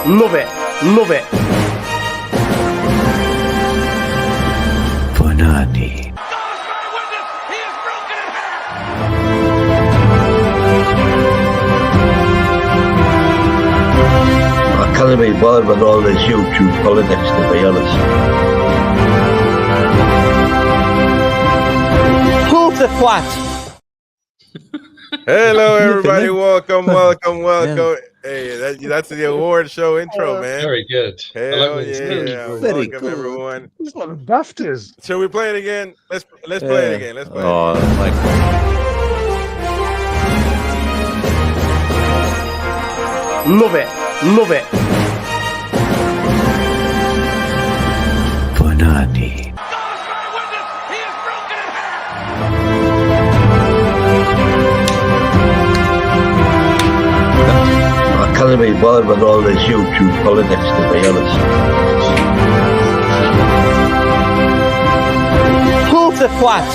Love it. Love it. Bonani. I can't be bothered with all this YouTube politics, to be honest. Who's the twat? Hello, everybody. Welcome. Hey, that's the award show intro, man. Very good. Hell yeah. Very Welcome, good. everyone. It's like the BAFTAs. Shall we play it again? Let's play it again. Let's play it Oh, again. my Love it. Love it. Bonani. I can't be bothered with all this YouTube politics, to be honest. Who's the twat?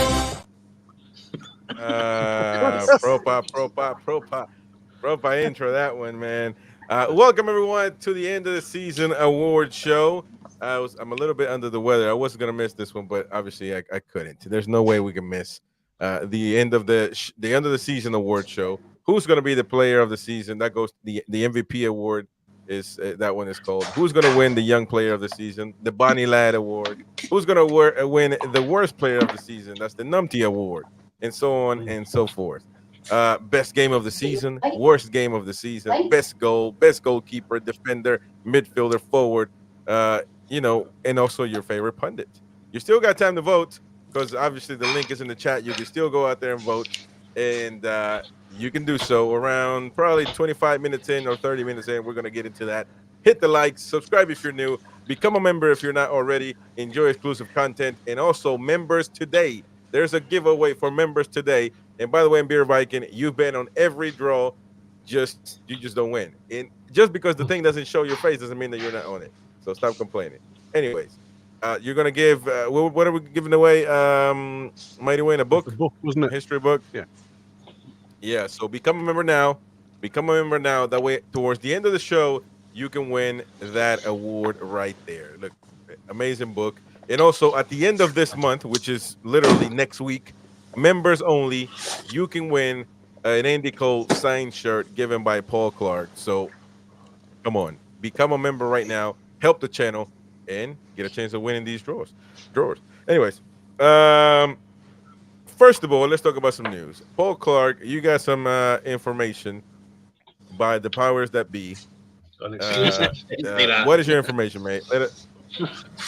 Proper intro, that one, man. Welcome, everyone, to the end of the season award show. I'm a little bit under the weather. I wasn't going to miss this one, but obviously I couldn't. There's no way we can miss the end of the season award show. Who's going to be the player of the season? That goes the MVP award is that one is called. Who's going to win the young player of the season? The Bonnie Lad award. Who's going to win the worst player of the season? That's the Numpty award, and so on and so forth. Best game of the season, worst game of the season, best goal, best goalkeeper, defender, midfielder, forward, and also your favorite pundit. You still got time to vote because obviously the link is in the chat. You can still go out there and vote, and you can do so around probably 25 minutes in or 30 minutes in. We're going to get into that. Hit the like, subscribe if you're new, become a member if you're not already, enjoy exclusive content, and also members today. There's a giveaway for members today. And by the way, in Beer Viking, you've been on every draw. You just don't win. And just because the thing doesn't show your face doesn't mean that you're not on it. So stop complaining. Anyways, you're gonna give what are we giving away? Mighty Wayne, a book? The book, wasn't it? History book? Yeah. Yeah. So become a member now. Become a member now. That way, towards the end of the show, you can win that award right there. Look, amazing book. And also at the end of this month, which is literally next week, members only, you can win an Andy Cole signed shirt given by Paul Clark. So come on, become a member right now, help the channel, and get a chance of winning these drawers. Anyways, first of all, let's talk about some news. Paul Clark, you got some information by the powers that be. What is your information, mate?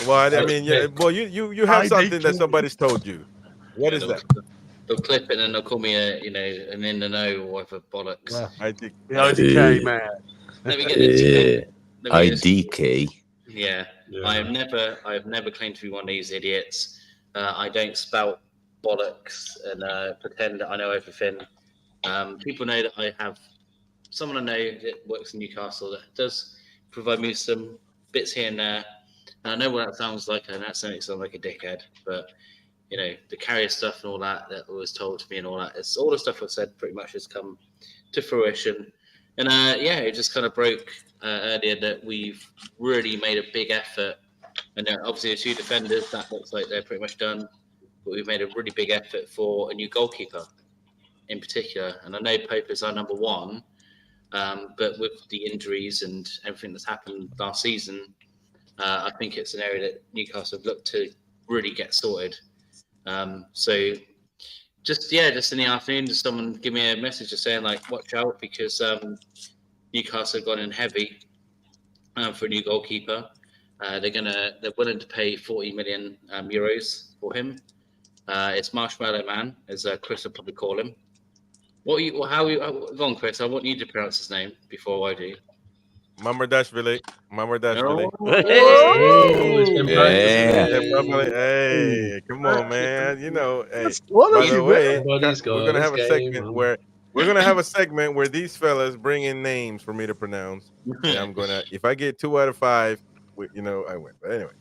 Well, I mean, yeah. Well, you have something that somebody's told you. What is that? They'll clip it and they'll call me an in the know or whatever bollocks. Yeah. IDK. The IDK, man. Let me get this. IDK. Yeah. I have never claimed to be one of these idiots. I don't spout bollocks and pretend that I know everything. People know that I have someone I know that works in Newcastle that does provide me some bits here and there. And I know what that sounds like, and that sounds like a dickhead, but the carrier stuff and all that was told to me and all that. It's all the stuff I've said pretty much has come to fruition. And it just kind of broke earlier that we've really made a big effort. And obviously the two defenders, that looks like they're pretty much done. But we've made a really big effort for a new goalkeeper in particular. And I know Pope is our number one, but with the injuries and everything that's happened last season, I think it's an area that Newcastle have looked to really get sorted. So just in the afternoon, just someone give me a message just saying like, watch out because Newcastle have gone in heavy for a new goalkeeper. They're willing to pay 40 million euros for him. It's Marshmallow Man, as Chris would probably call him. Go on, Chris. I want you to pronounce his name before I do. MAMARDASHVILLI. Hey, come on, man. Hey, by the way, we're gonna have a segment where these fellas bring in names for me to pronounce. And I'm gonna, if I get 2 out of 5, I win. But anyway,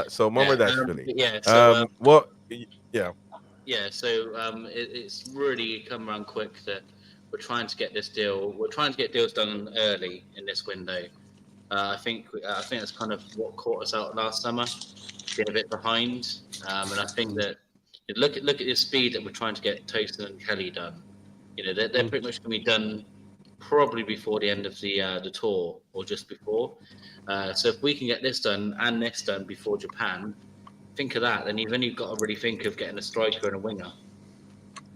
so MAMARDASHVILLI. It's really come around quick that we're trying to get this deal. We're trying to get deals done early in this window. I think that's kind of what caught us out last summer, being a bit behind. And I think that look at the speed that we're trying to get Tosin and Kelly done. You know, they're pretty much going to be done probably before the end of the tour or just before. So if we can get this done and this done before Japan, think of that. Then you've got to really think of getting a striker and a winger,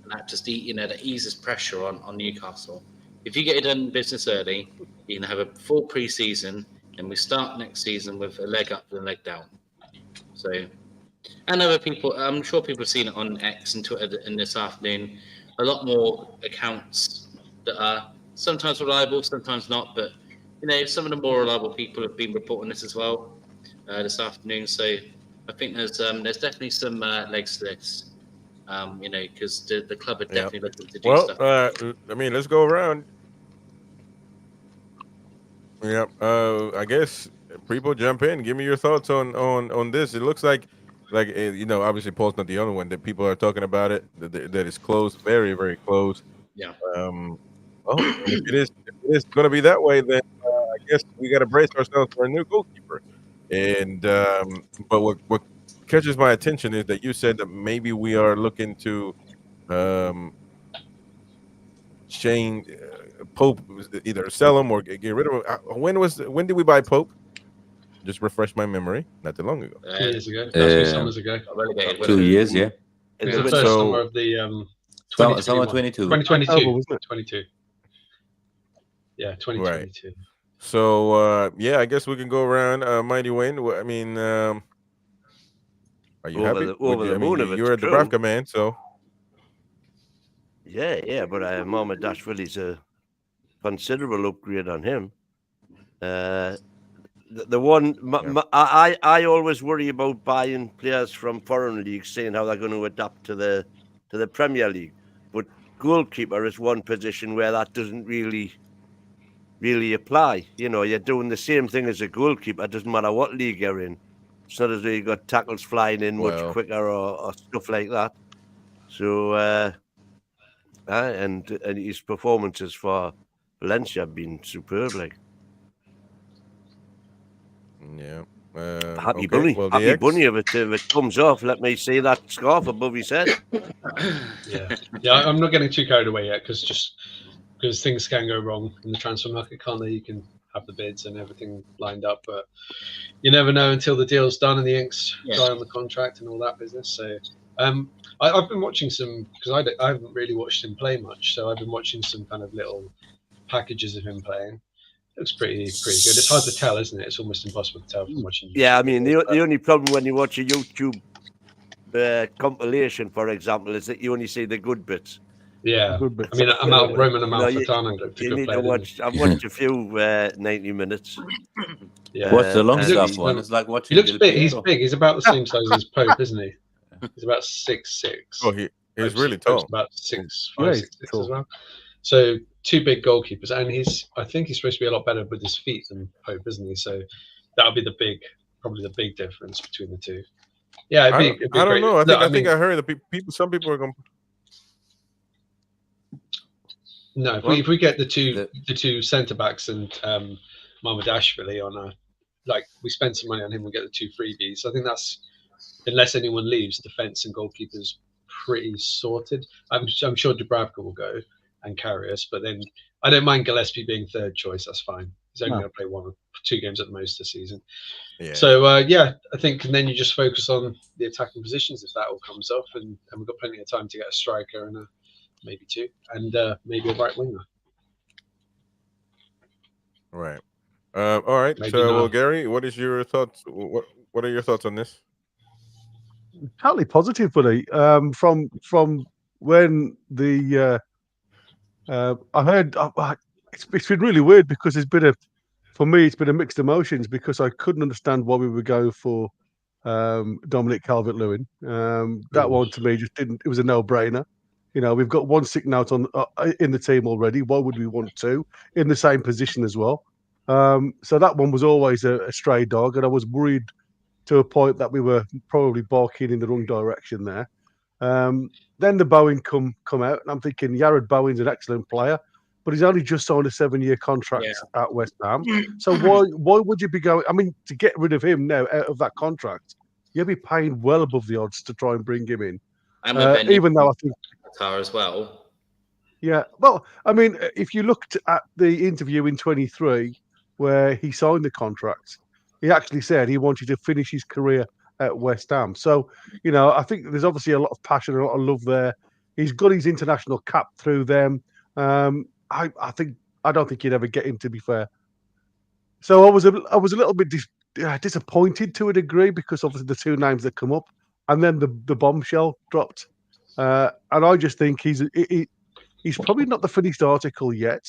and that just that eases pressure on Newcastle. If you get it done business early, you can have a full pre-season, and we start next season with a leg up and a leg down. So, and other people, I'm sure people have seen it on X and Twitter in this afternoon. A lot more accounts that are sometimes reliable, sometimes not. But some of the more reliable people have been reporting this as well this afternoon. So I think there's definitely some legs to this. Because the club are definitely looking to do stuff. I mean, let's go around. Yeah, I guess people jump in. Give me your thoughts on this. It looks like obviously Paul's not the only one that people are talking about it. That is close, very, very close. Yeah. If it is going to be that way, then I guess we got to brace ourselves for a new goalkeeper. And but what catches my attention is that you said that maybe we are looking to change Pope, either sell him or get rid of him. When did we buy Pope? Just refresh my memory. Not too long ago. 2 years ago. That's 2 summers ago. 2 years, yeah. It was the first summer of the summer 22. 2022. 22. Yeah, 2022. Right. So I guess we can go around. Mighty Wayne. I mean, are you happy? You're a Dubravka man, so. Yeah, but MAMARDASHVILLI's a considerable upgrade on him. The one I always worry about buying players from foreign leagues, saying how they're going to adapt to the Premier League. But goalkeeper is one position where that doesn't really apply. You're doing the same thing as a goalkeeper. It doesn't matter what league you're in. It's not as though you got tackles flying in much quicker or stuff like that. So, and his performances for Valencia have been superb. Like, yeah, happy bunny. Well, happy bunny if it comes off. Let me see that scarf above his head. Yeah. I'm not getting too carried away yet because things can go wrong in the transfer market, can't they? You can have the bids and everything lined up, but you never know until the deal's done and the ink's dry on the contract and all that business. So I've been watching some, because I haven't really watched him play much, so I've been watching some kind of little packages of him playing. It looks pretty good. It's hard to tell, isn't it? It's almost impossible to tell from watching YouTube. Yeah, I mean, the only problem when you watch a YouTube compilation, for example, is that you only see the good bits. Yeah, I mean, Roman Amalfitano looked a good player. I've watched a few 90 minutes. Yeah. What's the long stuff one? It's like watching. He looks big. He's big. He's about the same size as Pope, isn't he? He's about 6'6". Oh, he's really tall. Pope's about 6'5", 6'6" as well. So 2 big goalkeepers, and I think he's supposed to be a lot better with his feet than Pope, isn't he? So that'll be probably the big difference between the two. Yeah, it'd be I don't great. know. I think I heard that some people are going. No, if we get the two centre backs and MAMARDASHVILLI on we spend some money on him, we get the 2 freebies. I think that's, unless anyone leaves, defence and goalkeepers pretty sorted. I'm sure Dubravka will go and carry us, but then I don't mind Gillespie being 3rd choice. That's fine. He's only going to play 1 or 2 games at the most this season. Yeah. So I think, and then you just focus on the attacking positions if that all comes off, and we've got plenty of time to get a striker and maybe 2, and maybe a right winger. Right. All right. Maybe well, Gary, what is your thoughts? What are your thoughts on this? Totally positive, buddy. From when the I heard, it's been really weird because for me it's been a mixed emotions because I couldn't understand why we were going for Dominic Calvert-Lewin. That one to me just didn't. It was a no-brainer. We've got 1 sick note in the team already. Why would we want 2 in the same position as well? So that one was always a stray dog, and I was worried to a point that we were probably barking in the wrong direction there. Then the Bowen come out, and I'm thinking Jared Bowen's an excellent player. but he's only just signed a 7-year contract at West Ham. So why would you be going? I mean, to get rid of him now out of that contract, you'll be paying well above the odds to try and bring him in. And even though I think Qatar as well. Yeah, well, I mean, if you looked at the interview in 23 where he signed the contract, he actually said he wanted to finish his career at West Ham. So, you know, I think there's obviously a lot of passion, a lot of love there. He's got his international cap through them. I don't think you'd ever get him, to be fair. So I was a little bit disappointed to a degree because obviously the two names that come up, and then the bombshell dropped, and I just think he's probably not the finished article yet,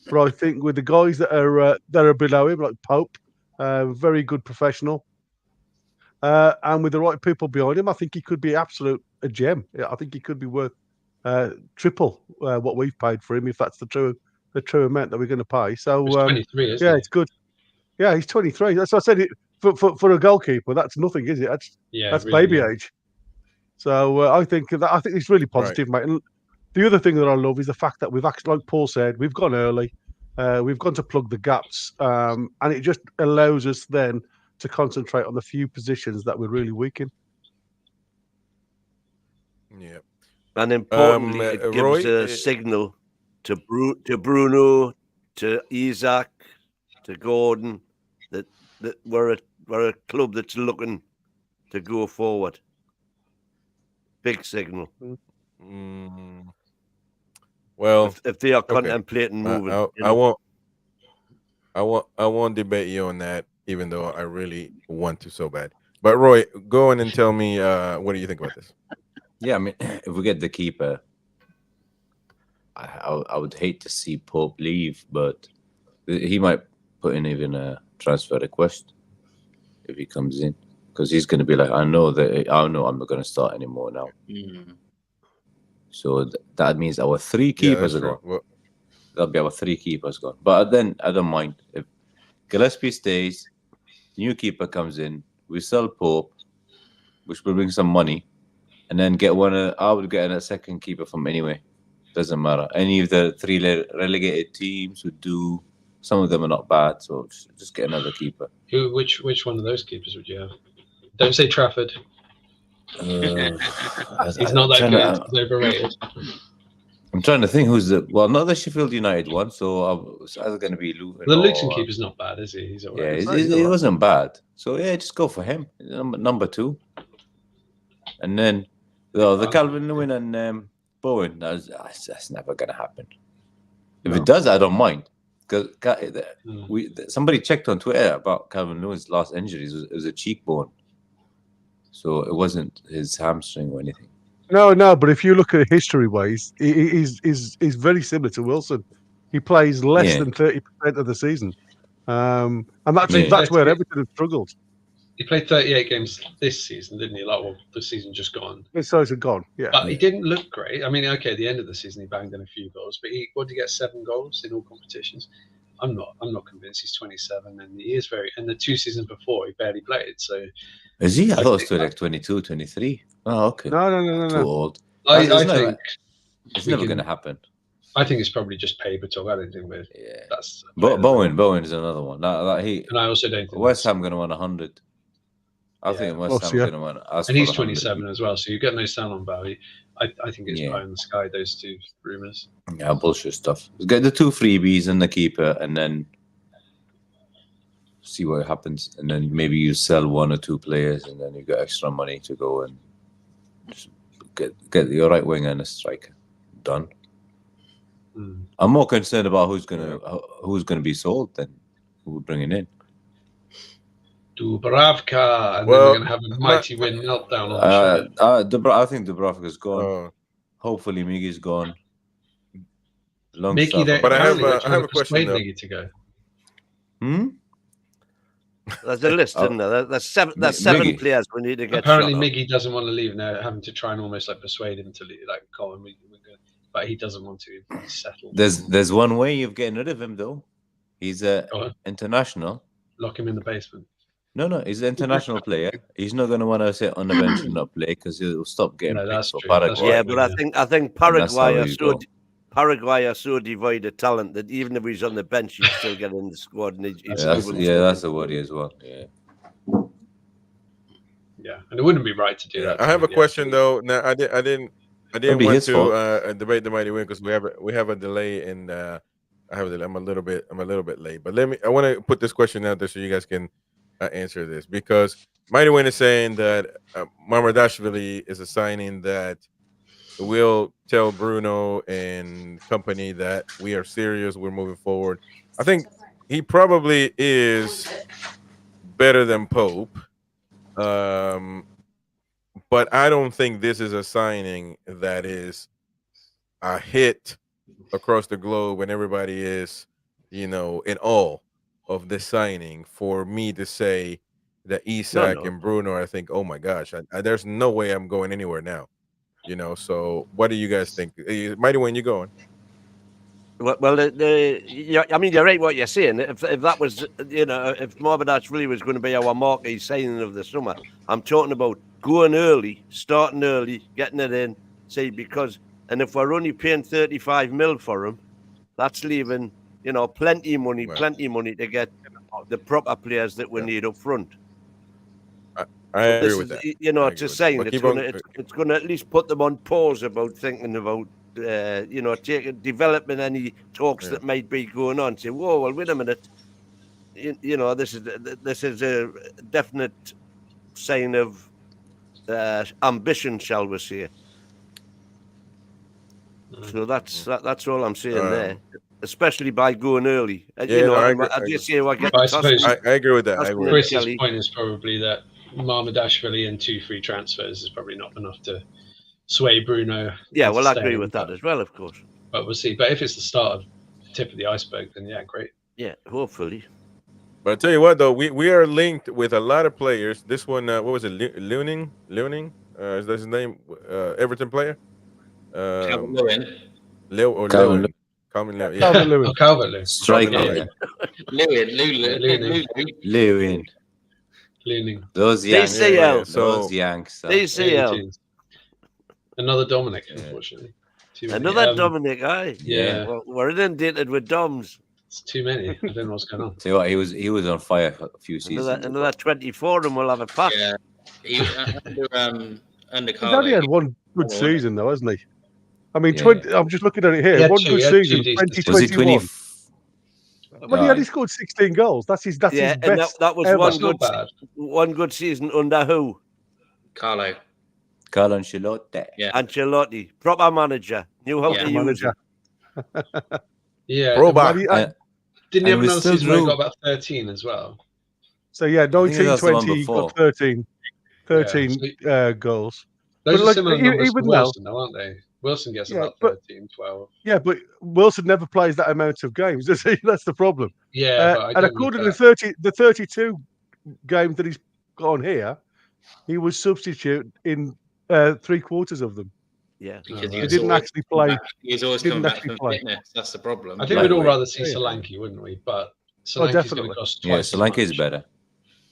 but I think with the guys that are below him, like Pope, very good professional, and with the right people behind him, I think he could be a gem. Yeah, I think he could be worth triple what we've paid for him, if that's the true amount that we're going to pay. So he's 23, isn't he? It's good. Yeah, he's 23. That's what I said. For a goalkeeper, that's nothing, is it? That's really, baby age. So I think it's really positive, mate. And the other thing that I love is the fact that we've actually, like Paul said, we've gone early. We've gone to plug the gaps, and it just allows us then to concentrate on the few positions that we're really weak in. Yeah. And importantly, it gives Roy, a signal to Bruno, to Isaac, to Gordon, that we're a club that's looking to go forward. Big signal. Well, if they are contemplating moving, I won't debate you on that, even though I really want to so bad. But Roy, go on and tell me what do you think about this? Yeah, I mean, if we get the keeper, I would hate to see Pope leave, but he might put in even a transfer request if he comes in, because he's going to be like, I know I'm not going to start anymore now. So that means our 3 keepers are gone. Well, that'll be our 3 keepers gone. But then I don't mind if Gillespie stays, new keeper comes in, we sell Pope, which will bring some money, and then get I would get a second keeper from anyway. Doesn't matter. Any of the 3 relegated teams would do. Some of them are not bad, so just get another keeper. Which one of those keepers would you have? Don't say Trafford. He's not that good. He's overrated. I'm trying to think who's not the Sheffield United one, so it's either going to be Luton. The Luton keeper's not bad, is he? He's all right. Yeah, he wasn't bad. So yeah, just go for him. Number 2. And then the Calvin Lewin and Bowen, that's never going to happen. If it does, I don't mind. Because somebody checked on Twitter about Calvin Lewin's last injuries. It was a cheekbone. So it wasn't his hamstring or anything. No, but if you look at it history-wise, he's very similar to Wilson. He plays less than 30% of the season. And that's where Everton have struggled. He played 38 games this season, didn't he? The season just gone. This season gone, yeah. But he didn't look great. I mean, okay, at the end of the season, he banged in a few goals, but what did he get? 7 goals in all competitions. I'm not convinced. He's 27, and he is and the 2 seasons before, he barely played. So is he? I thought it was still like 22, 23. Oh, okay. No. Too old. I think it's never going to happen. I think it's probably just paper talk. I don't think that's. Bowen is another one. And I also don't think West Ham going to win 100. I think West Ham going to win. And he's 27 as well, so you get no Salon value. I think it's pie in the sky, those 2 rumours. Yeah, bullshit stuff. Get the 2 freebies and the keeper, and then see what happens. And then maybe you sell 1 or 2 players, and then you get extra money to go and just get your right winger and a striker. Done. I'm more concerned about who's gonna be sold than who we're bringing in. Dubravka, and then we're going to have a mighty win meltdown on the show. I think Dubravka's gone. Hopefully, Miggy's gone. Miggy, but I have a question. Miggy to go. There's a list, isn't there? There's 7 players we need to get. Apparently, Miggy doesn't want to leave now, having to try and almost persuade him to leave. Like, Colin, we're good. But he doesn't want to. He's settled. There's one way of getting rid of him, though. He's international. Lock him in the basement. No, he's an international player. He's not going to want to sit on the bench and not play because he'll stop getting picked for Paraguay. Yeah, but I think Paraguay Paraguay are so devoid of talent that even if he's on the bench, he'd still get in the squad. And that's a worry as well. Yeah, and it wouldn't be right to do that. I have a question though. Now, I didn't want to debate the mighty win because we have a delay, and I'm a little bit late. But I want to put this question out there so you guys can answer this, because mighty win is saying that Mamardashvili is a signing that will tell Bruno and company that we are serious, we're moving forward. I think he probably is better than Pope. But I don't think this is a signing that is a hit across the globe and everybody is, in awe of this signing for me to say that Isak and Bruno, I think, oh my gosh, there's no way I'm going anywhere now. So what do you guys think? Mighty, when you going? Well, I mean, you're right what you're saying. If that was, if Mamardashvili was going to be our marquee signing of the summer, I'm talking about going early, starting early, getting it in. And if we're only paying 35 mil for him, that's leaving, plenty of money to get the proper players that we need up front. I agree with that. It's a sign. It's going to at least put them on pause about thinking about. Developing any talks that might be going on. Say, whoa, well, wait a minute. This is a definite sign of ambition, shall we say? So that's all I'm saying there. Especially by going early. I agree with that. Chris's point is probably that Mamardashvili and 2 free transfers is probably not enough to sway Bruno. Yeah, well, I agree with that as well, of course. But we'll see. But if it's the start of tip of the iceberg, then yeah, great. Yeah, hopefully. But I tell you what, though, we are linked with a lot of players. This one, what was it? Leuning? Is that his name? Everton player? Calvin Lewin. Calvin Lewin. Calvin Lewin. Striker. Leuning. Those Yanks. Those Yanks. DCL. Another Dominic, unfortunately. Another Dominic, aye. Yeah. Well, we're inundated with Doms. It's too many. I don't know what's going on. See what he was on fire for a few seasons. Another 24 and we'll have a pack. Yeah. Under He's only had one good season though, hasn't he? I mean, I'm just looking at it here. One good season, 2021. But he only scored 16 goals. That's his best. And that was one good season under who? Carlo Ancelotti. Yeah. Ancelotti, proper manager, knew how to use him. Yeah. Didn't he have another season where he got about 13 as well? So yeah, 19-20 got 13 goals. Those are similar numbers to Wilson, though, aren't they? Wilson gets about 13, 12. Yeah, but Wilson never plays that amount of games, does he? That's the problem. Yeah, and according to the 32 games that he's got on here, he was substitute in 3/4 of them. Yeah, because he didn't actually play. He's always coming back from fitness. That's the problem. I think we'd all rather see Solanke, wouldn't we? But Solanke's going to cost twice. Yeah, Solanke is better.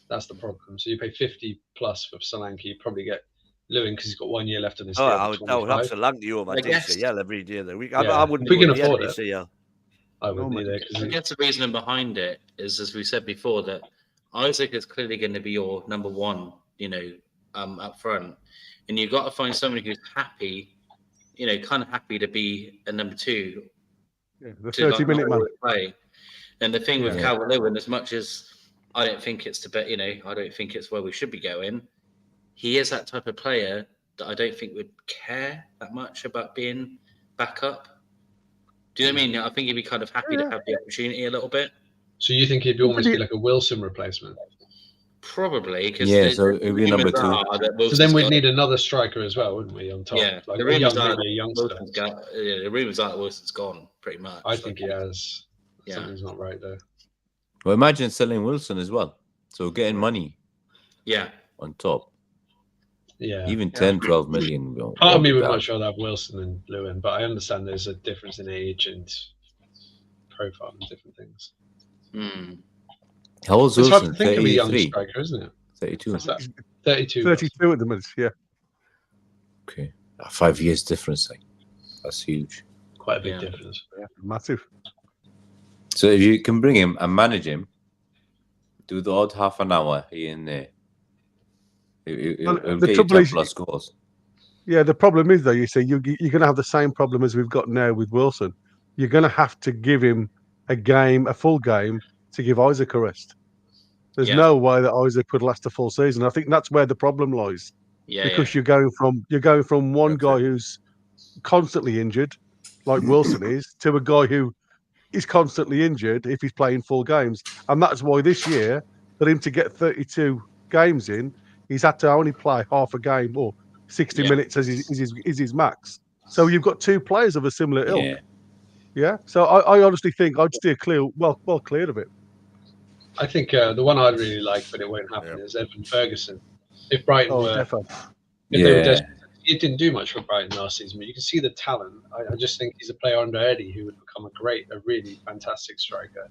That's the problem. So you pay 50 plus for Solanke, you probably get Lewin because he's got 1 year left on his deal. I would have Solanke over DCL every day of the week. I wouldn't. We can afford it. DCL. I wouldn't either. I guess the reasoning behind it is, as we said before, that Isaac is clearly going to be your number one, up front. And you've got to find somebody who's happy, kind of happy to be a number two. Yeah, the 30-minute man. Play. And the thing with Calvin Lewin, as much as I don't think it's I don't think it's where we should be going, he is that type of player that I don't think would care that much about being back up. Do you know what I mean? I think he'd be kind of happy to have the opportunity a little bit. So you think he'd almost be like a Wilson replacement? Probably, because so it'd be number 2. So then we'd need another striker as well, wouldn't we? On top, like the rumours are that Wilson's gone pretty much. I think he has. Something's not right there. Well, imagine selling Wilson as well, so getting money. Yeah. On top. Yeah. Even 10, 12 million. Part of me would much rather have Wilson and Lewin, but I understand there's a difference in age and profile and different things. How old is Wilson? It's hard to think of a young striker, isn't it? 32. 32. 32 at the minute, yeah. Okay. 5 years difference. That's huge. quite a big difference. Yeah, massive. So if you can bring him and manage him, do the odd half an hour here and there. It'll The get you trouble 10 is- plus goals. Yeah, the problem is though, you see, you're going to have the same problem as we've got now with Wilson. You're going to have to give him a full game, to give Isaac a rest. There's no way that Isaac could last a full season. I think that's where the problem lies. Because you're going from one guy who's constantly injured, like Wilson is, to a guy who is constantly injured if he's playing full games. And that's why this year, for him to get 32 games in, he's had to only play half a game or 60 minutes as is his max. So you've got two players of a similar ilk. Yeah. So I honestly think I'd steer clear, well clear of it. I think the one I'd really like, but it won't happen, is Evan Ferguson. If Brighton were, they were desperate, it didn't do much for Brighton last season, but you can see the talent. I just think he's a player under Eddie who would become a really fantastic striker.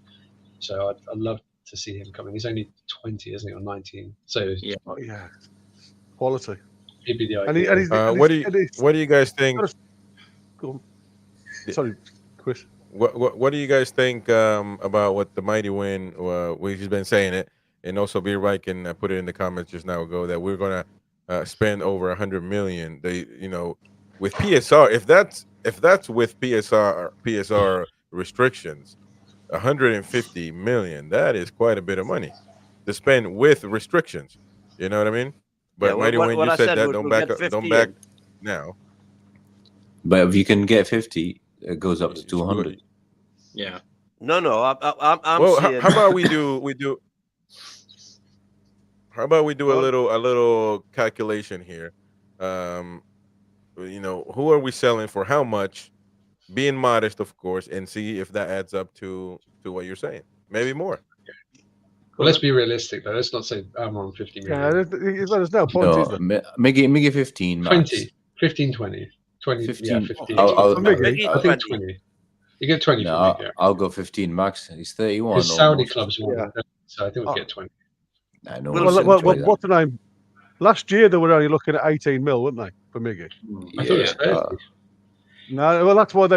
So I'd love to see him coming. He's only 20, isn't he, or 19? So Quality. He'd be the idea. What do you guys think? Go on. Sorry, Chris. What do you guys think about what the mighty win? We've been saying it, and also B. Wright can put it in the comments just now ago that we're gonna spend over 100 million. With PSR, if that's with PSR restrictions, 150 million. That is quite a bit of money to spend with restrictions. You know what I mean? But mighty win, you said that don't back now. But if you can get 50. It goes up to 200. Yeah. No. I'm well, saying... how about we do? How about we do a little calculation here? Who are we selling for? How much? Being modest, of course, and see if that adds up to what you're saying. Maybe more. Well, let's be realistic though. Let's not say I'm on 50 million. Yeah, there's no point, is there? Make it 15. 20, 15, 20. 20, 15. Yeah, 15. I think 20. You get 20 from me. I'll go 15 max. He's 31. His Saudi clubs won, so I think we'll get 20. I know. Well, what's the name? Last year they were only looking at 18 mil, weren't they, for Miggy? I thought it was 30. No, well, that's why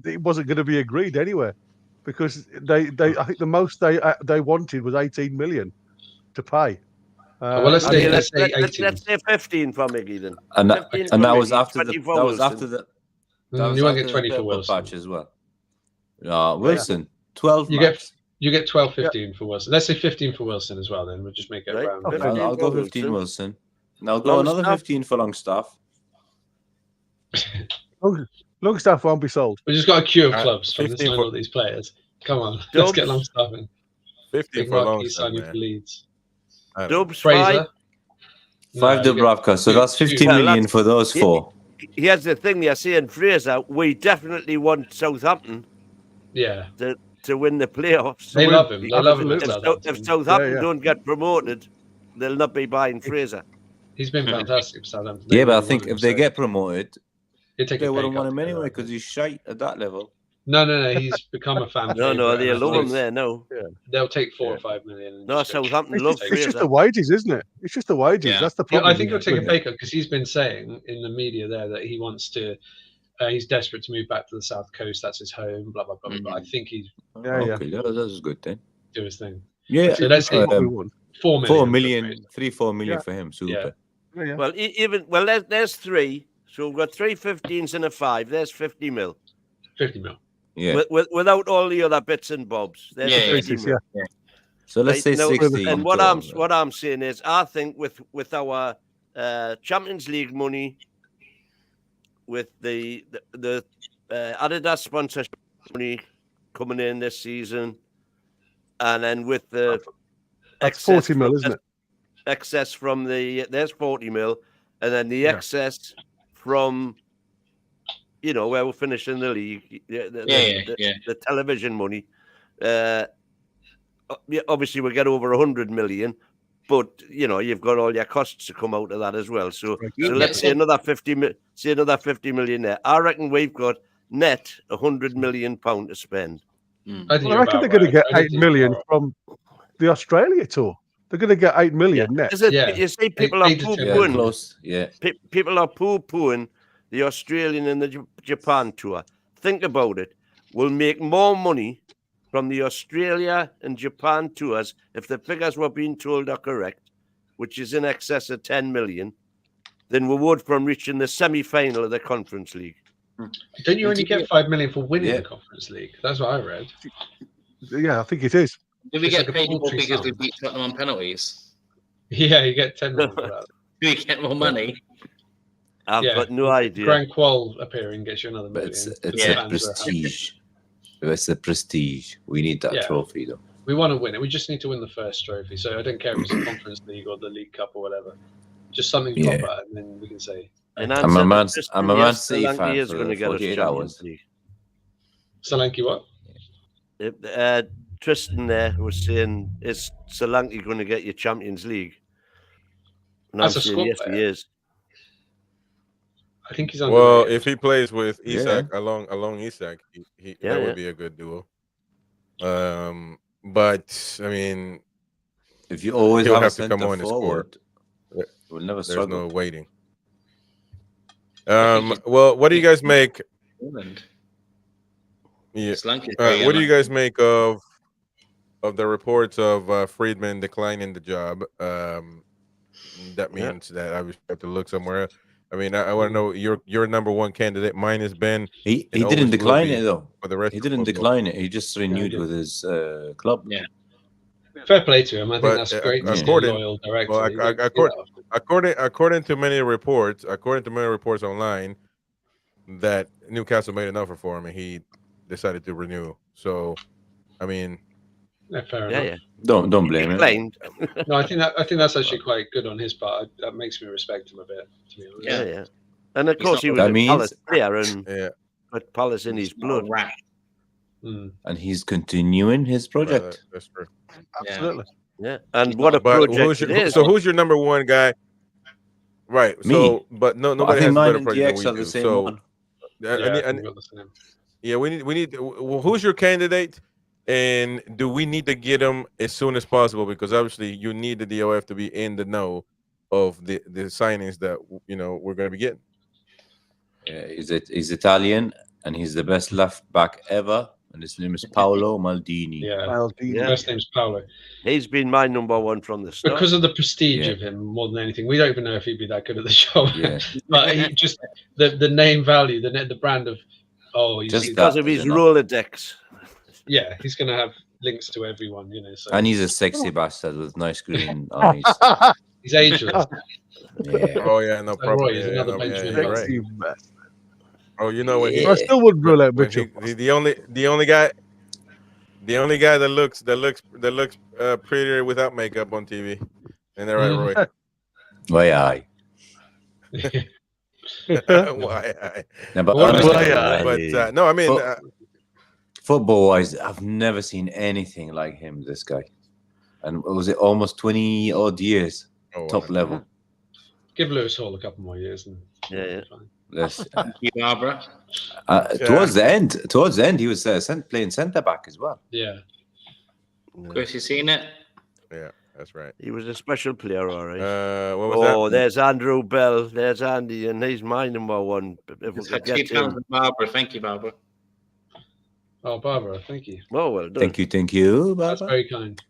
it wasn't going to be agreed anywhere, because I think the most they wanted was 18 million to pay. Well, let's say 18. Let's say 15 for Miggy then. And that was after the. That was after the. You won't get 20 for Wilson. Patch as well. Wilson, 12. You get 12, 15 for Wilson. Let's say 15 for Wilson as well. Then we'll just make it around. Okay. I'll go 15 Wilson. And I'll go another 15 for Longstaff. Longstaff won't be sold. We just got a queue of clubs from the sign all these players. Come on, let's get Longstaff in. 15 for Longstaff, man. Leeds. Dubs, Fraser. 5 Dubravka, so that's 15 million for those 4. Here's the thing, you're saying Fraser, we definitely want Southampton to win the playoffs. They love him. They love him. If Southampton don't get promoted, they'll not be buying Fraser. He's been fantastic for Southampton. Yeah, but I think if they get promoted, they wouldn't want him anyway because he's shite at that level. No, he's become a fan. No, they love him there. No, they'll take 4 or 5 million. No, Southampton love Fraser. It's just the wages, isn't it? It's just the wages. Yeah. That's the problem. I think he'll take a pay cut because he's been saying in the media there that he wants to. He's desperate to move back to the South Coast. That's his home. Blah blah blah. Blah. I think he's okay. That's good then. Do his thing. Yeah. So let's say 4 million. 4 million for him. Super. Yeah. Well, there's 3. So we've got 3 15s and a 5. There's 50 mil. 50 mil. Yeah. Without all the other bits and bobs. There's 50 mil. Yeah. So let's say 60. And what I'm saying is, I think with our Champions League money, with the Adidas sponsorship money coming in this season, and then with the that's 40 mil, isn't it? Excess from there's 40 mil, and then the excess from where we're finishing the league, the television money. Obviously, we get over 100 million, but you've got all your costs to come out of that as well. So let's say another 50 million there. I reckon we've got net £100 million to spend. I reckon they're going to get 8 million from the Australia tour. They're going to get 8 million net. You see, people are poo-pooing. Yeah. People are poo-pooing the Australian and the Japan tour. think about it, will make more money from the Australia and Japan tours if the figures we're being told are correct, which is in excess of 10 million, than we would from reaching the semi-final of the Conference League. Don't you only get 5 million for winning the Conference League? That's what I read. Yeah, I think it is. Did we It's get like a paid more paltry because sum. we beat Tottenham on penalties? Yeah, you get 10 million for that. Do we get more money? I've got no idea. Grand Qual appearing gets you another million. It's a prestige. It's a prestige. We need that trophy, though. We want to win it. We just need to win the first trophy. So I don't care if it's a Conference League or the League Cup or whatever. Just something proper, and then we can say. I'm a Man City fan is for going to get 48 us hours. Solanke what? Tristan there was saying, is Solanke going to get you Champions League? And As I'm a saying, squad yes, player? he is. I think he's Well, underrated. if he plays with Isak along Isak, that would be a good duo. But I mean, if you always he'll have have a to come on and score. We'll never There's struggle. no waiting. Well, what do you guys make? Yeah. What do you guys make of the reports of Friedman declining the job? That means that I would have to look somewhere. I mean, I want to know your number one candidate. Mine has been. He didn't decline it though. For the rest, he didn't decline it. He just renewed with his club. Yeah. Fair play to him. I think that's great. Loyal director. Well, according to many reports, online, that Newcastle made an offer for him and he decided to renew. So, I mean, fair enough. Yeah. Don't blame him. No, I think that's actually quite good on his part. That makes me respect him a bit. To be honest. Yeah. And of course, he was a Palace player, and put Palace in his blood. And he's continuing his project. That's true. Absolutely. Yeah. And what a project it is. So who's your number one guy? Right. Me. So, but nobody has a better project than we do. So, we need. Who's your candidate? And do we need to get him as soon as possible? Because obviously you need the DOF to be in the know of the signings that we're going to be getting. He's Italian and he's the best left back ever, and his name is Paolo Maldini. First name's Paolo. He's been my number one from the start because of the prestige of him more than anything. We don't even know if he'd be that good at the job. But he just the name value, the brand of he's just because of his Rolodex. Yeah, he's going to have links to everyone, So. And he's a sexy bastard with nice green eyes. He's ageless. Oh yeah, no problem. Roy, another right. Oh, you know what? I still wouldn't rule out Mitchell. The only guy that looks prettier without makeup on TV. Ain't that right, Roy? Why I? Why I? No, but no, I mean. Football-wise, I've never seen anything like him. This guy, and was it almost 20 odd years, top level? Give Lewis Hall a couple more years, and Thank you, Barbara. Towards the end, he was playing centre back as well. Yeah. Chris, you seen it? Yeah, that's right. He was a special player, all right. What was that? There's Andrew Bell. There's Andy, and he's my number one. If we could get him. Barbara, thank you, Barbara. Oh, Barbara, thank you. Well done. Thank you, Barbara. That's very kind.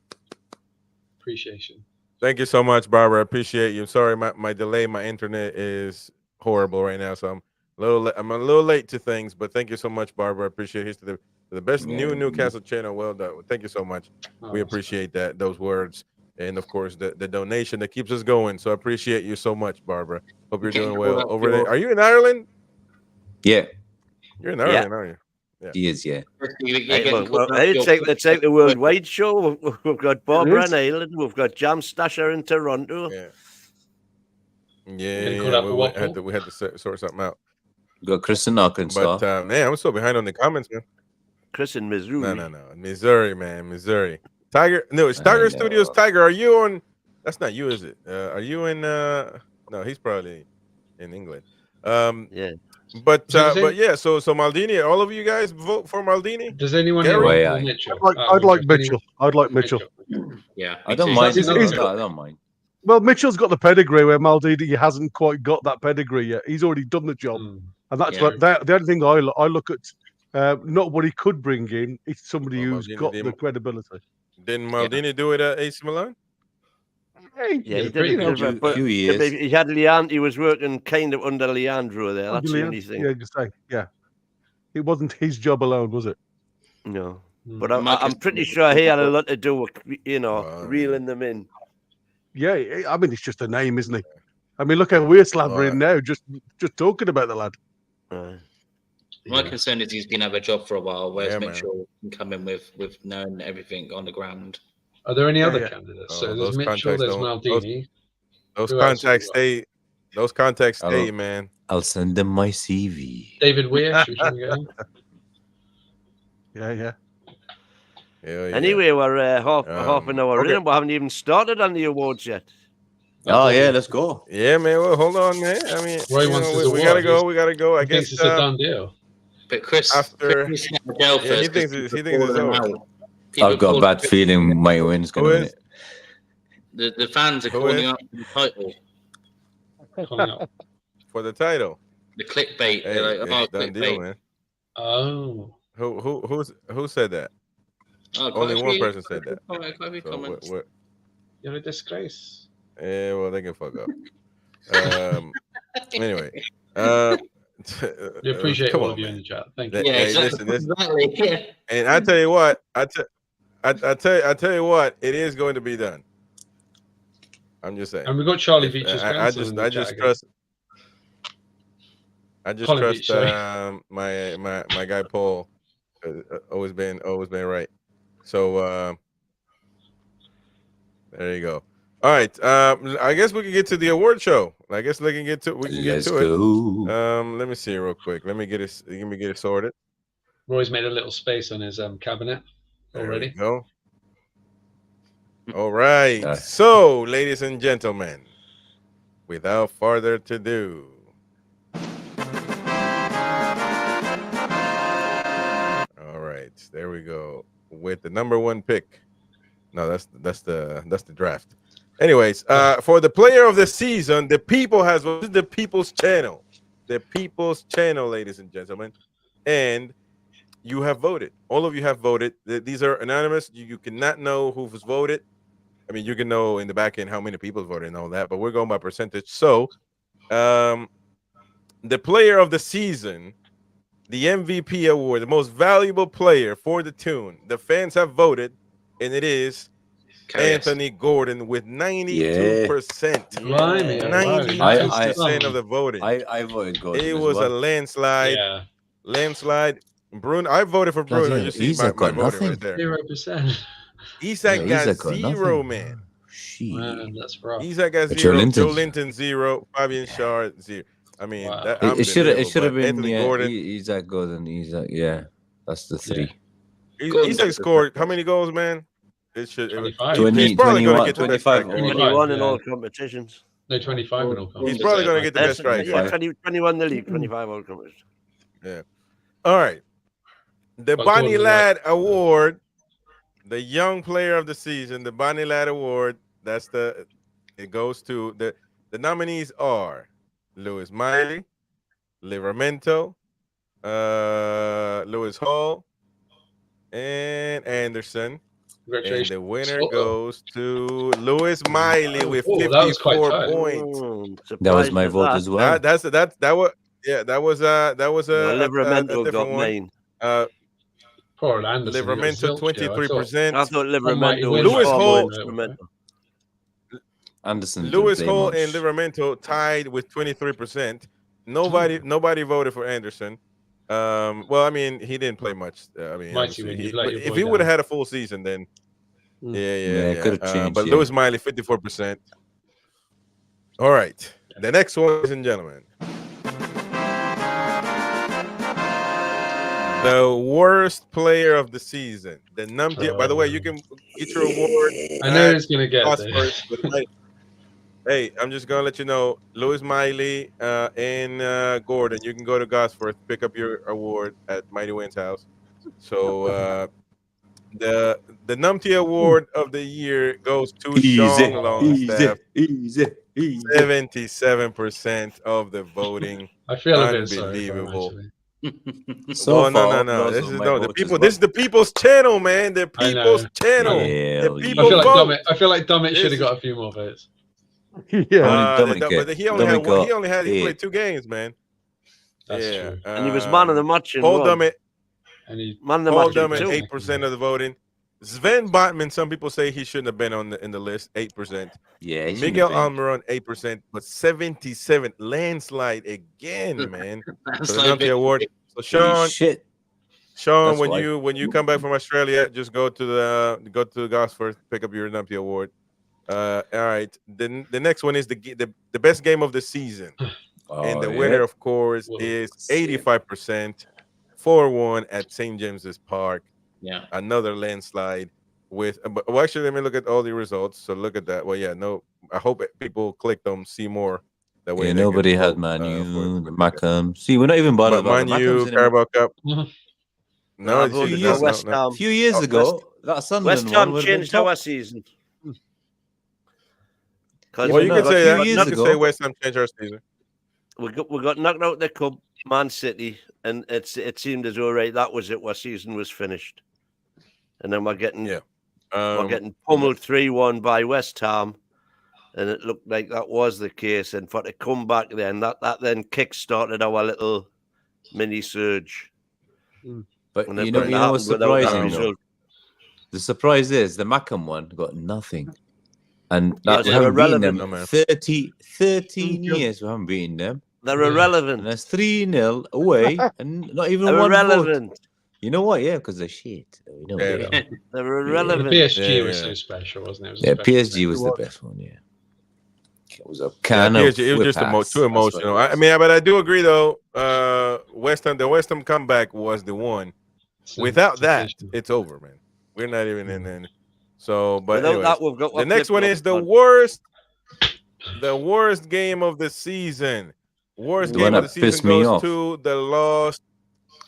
Appreciation. Thank you so much, Barbara. I appreciate you. Sorry, my delay, my internet is horrible right now, so I'm a little late to things. But thank you so much, Barbara. I appreciate it. To the best new Newcastle channel. Well done. Thank you so much. We appreciate those words, and of course the donation that keeps us going. So I appreciate you so much, Barbara. Hope you're doing well over there. Are you in Ireland? Yeah. You're in Ireland, aren't you? Yeah. He is, yeah. Let's take the worldwide show. We've got Barbara in Ireland. We've got Jam Stasher in Toronto. We had to sort something out. We got Chris in Arkansas. But man, I'm so behind on the comments, man. Chris in Missouri. No, Missouri, man, Missouri. Tiger, no, it's Tiger Studios. Tiger, are you on? That's not you, is it? Are you in? No, he's probably in England. Yeah. But yeah, so Maldini, all of you guys vote for Maldini? Does anyone hear Mitchell? I'd like Mitchell. I'd like Mitchell. Yeah, I don't mind. I don't mind. Well, Mitchell's got the pedigree where Maldini hasn't quite got that pedigree yet. He's already done the job, and that's what the only thing I look at not what he could bring in. It's somebody Well, who's got the credibility. Didn't Maldini do it at AC Milan? Yeah, he did it, but he had Leandro. He was working kind of under Leandro there. That's the only thing. Yeah, yeah. It wasn't his job alone, was it? No, but I'm pretty sure he had a lot to do with, reeling them in. Yeah, I mean, it's just a name, isn't he? I mean, look how we're slavering now, just talking about the lad. My concern is he's been out of a job for a while, whereas Mitchell can come in with knowing everything on the ground. Are there any other candidates? So there's Mitchell, there's Maldini. Those contacts stay. Those contacts stay, man. I'll send them my CV. David Weir, should we try and get him? Yeah. Anyway, we're half an hour in, and we haven't even started on the awards yet. Oh yeah, let's go. Yeah, man. Well, hold on, man. I mean, we gotta go. We gotta go. I guess it's a done deal. But Chris, after he thinks it's over. I've got a bad feeling my win's going to win it. The fans are calling up for the title. For the title. The clickbait. Hey, they're like, done deal, man. Oh. Who said that? Only one person said that. You're a disgrace. Yeah, well, they can fuck up. Anyway. We appreciate all of you in the chat. Thank you. Yeah, exactly. And I tell you what, I tell you what, it is going to be done. I'm just saying. And we've got Charlie Beach's I just trust my guy Paul. Always been right. So there you go. All right. I guess we can get to the award show. I guess we can get to it. Let me see real quick. Let me get it sorted. Roy's made a little space on his cabinet already. There we go. All right. So, ladies and gentlemen, without further ado, all right, there we go with the number 1 pick. No, that's the draft. Anyways, for the player of the season, the people this is the People's Channel. The People's Channel, ladies and gentlemen. And you have voted. All of you have voted. These are anonymous. You cannot know who's voted. I mean, you can know in the back end how many people voted and all that, but we're going by percentage. So, the player of the season, the MVP award, the most valuable player for the tune, the fans have voted, and it is Anthony Gordon with 92%. 92% of the voting. I voted Gordon. It was a landslide. Yeah. Landslide. Bruno, I voted for Bruno. You see my voting right there. 0%. Isak got 0, man. Man, that's rough. Isak got 0. Joe Linton 0. Fabian Schär 0. I mean, it should have been Anthony Gordon. Isak Gordon. Isak, yeah, that's the 3. Yeah. Isak scored how many goals, man? It should. 25. He's probably going to get the best striker. 21 in all competitions. No, 25 in all competitions. He's probably going to get the best striker. Yeah, 21 in the league, 25 all competitions. Yeah. All right. The Bonnie Lad Award, the young player of the season, the Bonnie Lad Award. It goes to the nominees are Lewis Miley, Livramento, Lewis Hall, and Anderson. And the winner goes to Lewis Miley with 54 points. That was my vote as well. That was Livramento got mine. Poor Anderson. Livramento 23%. I thought Livramento was Lewis Hall. Anderson. Lewis Hall and Livramento tied with 23%. Nobody voted for Anderson. Well, I mean, he didn't play much. I mean, if he would have had a full season, then yeah. Could have changed. But Lewis Miley 54%. All right, the next one, ladies and gentlemen, the worst player of the season. The NUFC. By the way, you can get your award. I know he's gonna get it. Hey, I'm just gonna let you know, Lewis Miley and Gordon, you can go to Gosforth, pick up your award at Mighty Wayne's house. So the NUFC award of the year goes to Sean Longstaff. Easy. 77% of the voting. I feel a bit unbelievable. So no. This is the people. This is the people's channel, man. The people's channel. The people vote. I feel like Dominic should have got a few more votes. Yeah, but he only had he played 2 games, man. That's true. And he was man of the match. Paul Dummett. And he man of the Paul match. Dummett, 8% of the voting. Sven Botman, some people say he shouldn't have been in the list, 8%. Yeah, Miguel Almiron, 8%, but 77 landslide again, man. So the NUFC award. So Sean, when you come back from Australia, just go to Gosford, pick up your NUFC award. All right. The next one is the best game of the season, and the winner, of course, is 85%, 4-1 at St. James's Park. Yeah, another landslide with. Well, actually, let me look at all the results. So look at that. Well, yeah, no. I hope people click them, see more. That way, nobody had Man U, Macam. See, we're not even bothered about Man U, Carabao Cup. No, a few years ago, that Sunderland West Ham one changed our season. Well, you can say that. You can say West Ham changed our season. We got knocked out the cup, Man City, and it seemed as though that was it. Our season was finished, and then we're getting pummeled 3-1 by West Ham, and it looked like that was the case. And for to come back, then that then kick-started our little mini surge. But you know what's surprising? The surprise is the Macam one got nothing. And we haven't beaten them 13 years. We haven't beaten them. They're irrelevant. And that's 3-0 away, and not even one irrelevant. Vote. You know what? Yeah, because they're shit. They're irrelevant. The PSG was so special, wasn't it? PSG was the best one. Yeah, it was a can of PSG, it was just too emotional. I mean, but I do agree though. The West Ham comeback was the one. Without that, it's over, man. We're not even in there. So, but anyways, that, we've got the next one is the worst game of the season. Worst game of the season goes to the loss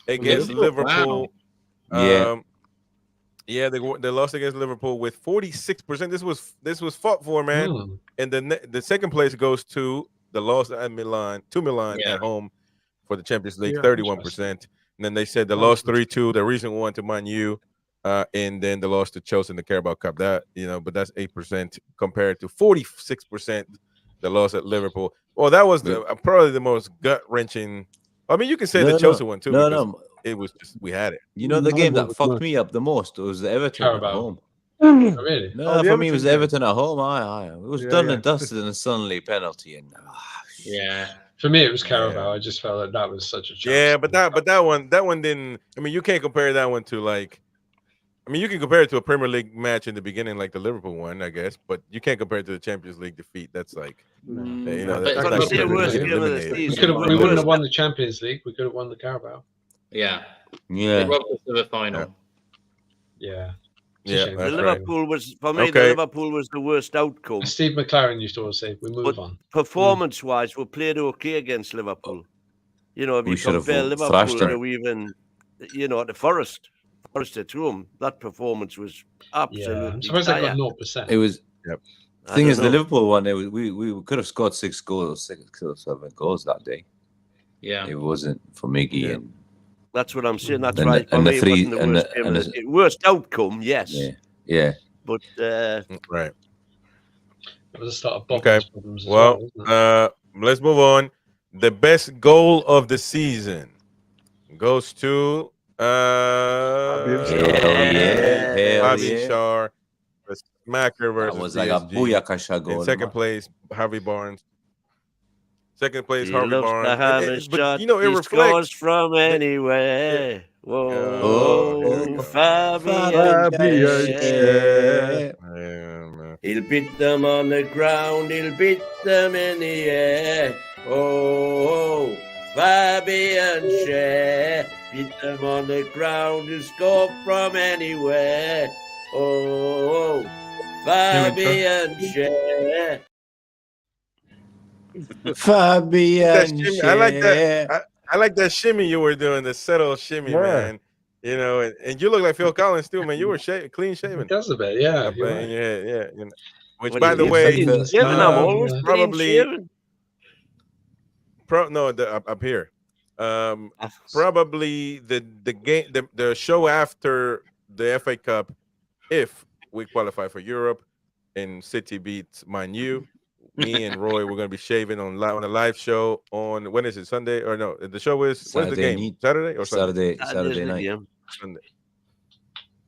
against Liverpool. Wow. They lost against Liverpool with 46%. This was fought for, man. And the second place goes to the loss at Milan at home for the Champions League, 31%. And then they said the loss 3-2, the recent one to Man U. And then the loss to Chelsea in the Carabao Cup. But that's 8% compared to 46% the loss at Liverpool. Well, that was probably the most gut wrenching. I mean, you can say the Chelsea one too. No, it was just we had it. You know, the game that fucked me up the most was the Everton at home. Oh, really? No, for me it was Everton at home. It was done and dusted and suddenly penalty and. For me, it was Carabao. I just felt that was such a chance. Yeah, but that one didn't. I mean, you can't compare that one to like. I mean, you can compare it to a Premier League match in the beginning, like the Liverpool one, I guess, but you can't compare it to the Champions League defeat. That's like, we wouldn't have won the Champions League. We could have won the Carabao. Yeah. They robbed us of a final. Yeah. The Liverpool was for me. The Liverpool was the worst outcome. Steve McLaren used to always say, "We move on." Performance-wise, we played okay against Liverpool. You know, if you compare Liverpool to even, the Forest at home, that performance was absolutely. I'm surprised they got 0%. It was. Yep. The thing is, the Liverpool one, we could have scored 6 goals, 6 or 7 goals that day. Yeah, it wasn't for Miggy and. That's what I'm saying. That's right. For me, it wasn't the worst outcome. Yes. Yeah. But right. That was the start of problems. Well, let's move on. The best goal of the season goes to Bobby Shar. Smacker versus that was like a booyakasha goal. In second place, Harvey Barnes. Second place, Harvey Barnes. But it reflects from anywhere. Whoa, Fabian. He'll beat them on the ground. He'll beat them in the air. Oh, Fabian Share. Beat them on the ground. He'll score from anywhere. Oh, Fabian Share. Fabian, I like that. I like that shimmy you were doing, the subtle shimmy, man. And you look like Phil Collins too, man. You were clean shaven. Does a bit, yeah. Which, by the way, I'm always probably up here. Probably the game, the show after the FA Cup, if we qualify for Europe and City beats Man U, me and Roy, we're gonna be shaving on a live show on, when is it, Sunday or no? The show is Saturday when's the game? Saturday or Sunday? Saturday night. Sunday.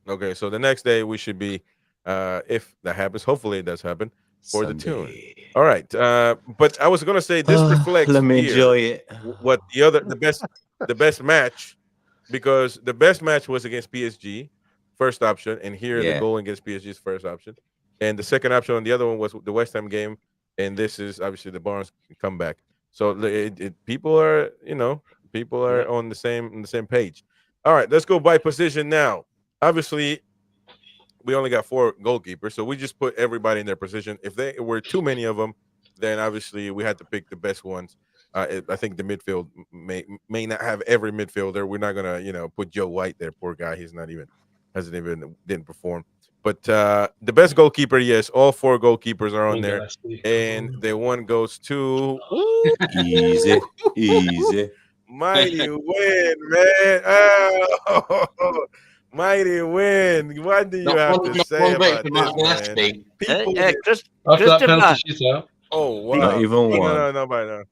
Okay, so the next day we should be, if that happens, hopefully it does happen, for Sunday. the tune. All right, but I was gonna say this reflects. Let me enjoy it. What the best match, because the best match was against PSG, first option, and here the goal against PSG is first option, and the second option on the other one was the West Ham game, and this is obviously the Barnes comeback. So people are on the same page. All right, let's go by position now. Obviously, we only got 4 goalkeepers, so we just put everybody in their position. If there were too many of them, then obviously we had to pick the best ones. I think the midfield may not have every midfielder. We're not gonna, put Joe White there. Poor guy, didn't perform. But the best goalkeeper, yes, all 4 goalkeepers are on there, and the one goes to easy. Mighty Win, man. Oh, Mighty Win. What do you have to say about this, man? After that penalty shootout. Oh, wow. Not even one. No.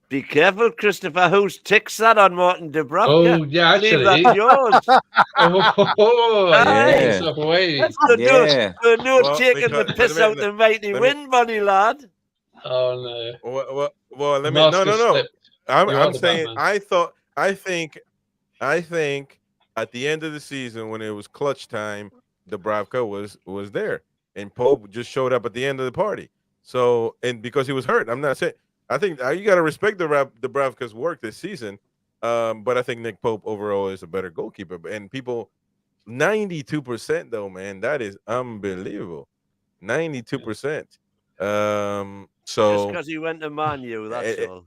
Be careful, Christopher. Whose ticks that on Martin Dubravka? Oh, yeah, actually. That's yours. No taking the piss out the Mighty Win, buddy lad. Oh, no. Well, let me. No. I'm saying, I think at the end of the season, when it was clutch time, Dubravka was there, and Pope just showed up at the end of the party. So, and because he was hurt, I'm not saying. I think you got to respect Dubravka's work this season, but I think Nick Pope overall is a better goalkeeper. And people, 92% though, man, that is unbelievable. 92%. So just because he went to Man U, that's all.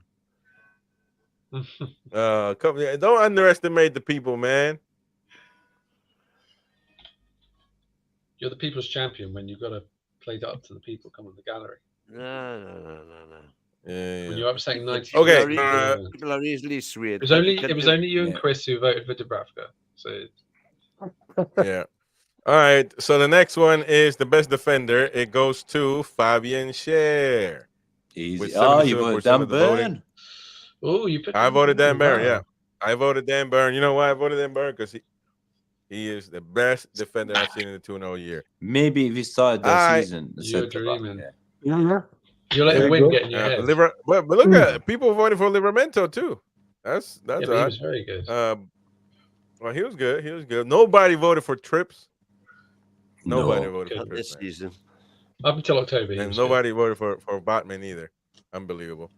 Don't underestimate the people, man. You're the people's champion when you've got to play that up to the people coming in the gallery. No. Yeah. When you're upsetting 90. Okay. People are easily swayed. It was only you and Chris who voted for Dubravka. So yeah. All right. So the next one is the best defender. It goes to Fabian Schär. Easy. Oh, you voted Dan Burn. Oh, you picked. I voted Dan Burn. Yeah, I voted Dan Burn. You know why I voted Dan Burn? Because he is the best defender I've seen in the 2-0 year. Maybe if he started the season, you're dreaming. You let him win, get in your head. But look at people voting for Livramento too. That's he was very good. Well, he was good. He was good. Nobody voted for Trips. Nobody voted for Trips this season. Up until October. And nobody voted for Botman either. Unbelievable.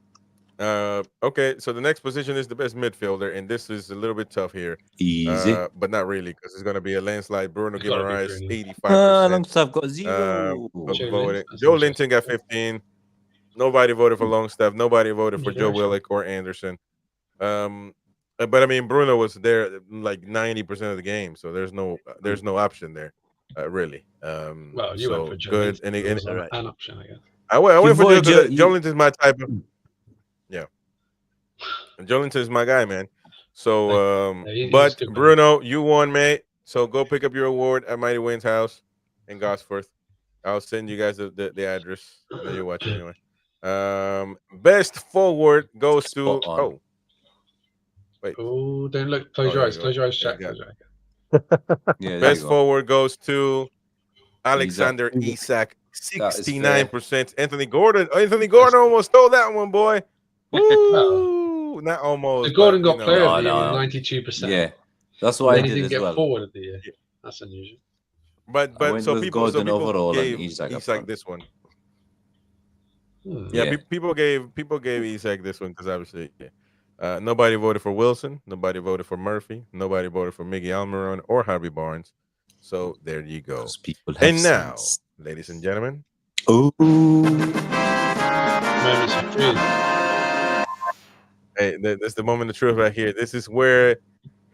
Okay, so the next position is the best midfielder, and this is a little bit tough here. Easy. But not really, because it's going to be a landslide. Bruno Guimaraes, 85%. I've got 0. Joe Linton got 15. Nobody voted for Longstaff. Nobody voted for Joe Willock or Anderson. But I mean, Bruno was there like 90% of the game, so there's no option there, really. Well, you went for Joe good, Linton. and an option, I guess. I went for Joe Linton is my type of. Yeah, and Joe Linton is my guy, man. So, but Bruno, you won, mate. So go pick up your award at Mighty Win's house in Gosforth. I'll send you guys the address. I know you're watching anyway. Best forward goes to wait. Oh, don't look. Close your eyes. Close your eyes, Jack. Yeah, best forward goes to Alexander Isak, 69%. Anthony Gordon almost stole that one, boy. Woo! Not almost. Gordon got player of the year with 92%. Yeah, that's why I did didn't as get well. forward of the year. That's unusual. But so people gave Isak this one. Yeah, people gave Isak this one because obviously nobody voted for Wilson, nobody voted for Murphy, nobody voted for Miggy Almiron or Harvey Barnes. So there you go. And now, ladies and gentlemen, hey, that's the moment of truth right here. This is where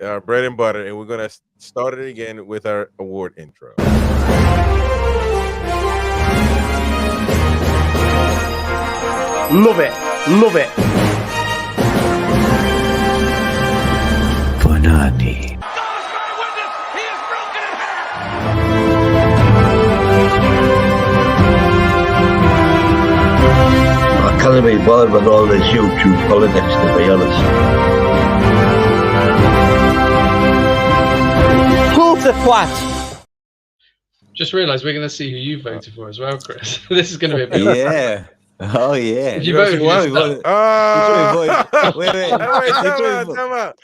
our bread and butter, and we're gonna start it again with our award intro. Love it. Nani. I can't be bothered with all this YouTube politics, to be honest. Who's the twat? Just realised we're going to see who you voted for as well, Chris. This is going to be a bit. Yeah. Oh yeah. Did you vote for yourself? Wait. Time out.